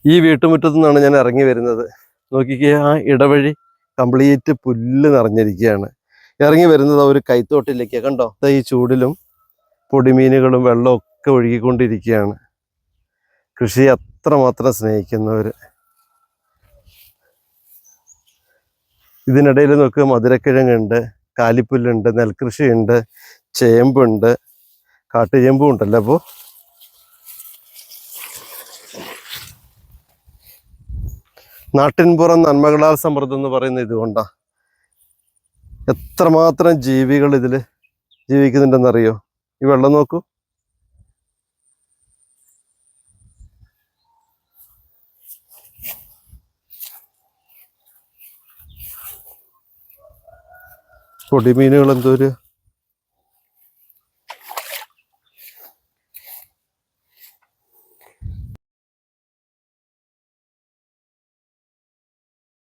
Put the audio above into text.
ഈ വീട്ടുമുറ്റത്തു നിന്നാണ് ഞാൻ ഇറങ്ങി വരുന്നത്. നോക്കിക്കേ, ആ ഇടവഴി കംപ്ലീറ്റ് പുല്ല് നിറഞ്ഞിരിക്കുകയാണ്. ഇറങ്ങി വരുന്നത് ഒരു കൈത്തോട്ടിലേക്ക്. കണ്ടോ, ഈ ചൂടിലും പൊടിമീനുകളും വെള്ളമൊക്കെ ഒഴുകിക്കൊണ്ടിരിക്കുകയാണ്. കൃഷിയെ അത്രമാത്രം സ്നേഹിക്കുന്നവർ. ഇതിനിടയിൽ നോക്കുക, മധുരക്കിഴങ്ങുണ്ട്, കാലിപ്പുല്ലുണ്ട്, നെൽകൃഷിയുണ്ട്, ചേമ്പുണ്ട്, കാട്ടുചേമ്പും ഉണ്ടല്ലോ. അപ്പോൾ നാട്ടിൻപുറം നന്മകളാൽ സമൃദ്ധം എന്ന് പറയുന്ന ഇതുകൊണ്ടാ. എത്രമാത്രം ജീവികൾ ഇതിൽ ജീവിക്കുന്നുണ്ടെന്നറിയോ? ഈ വെള്ളം നോക്കൂ. പൊടിമീനുകൾ എന്തോ ഒരു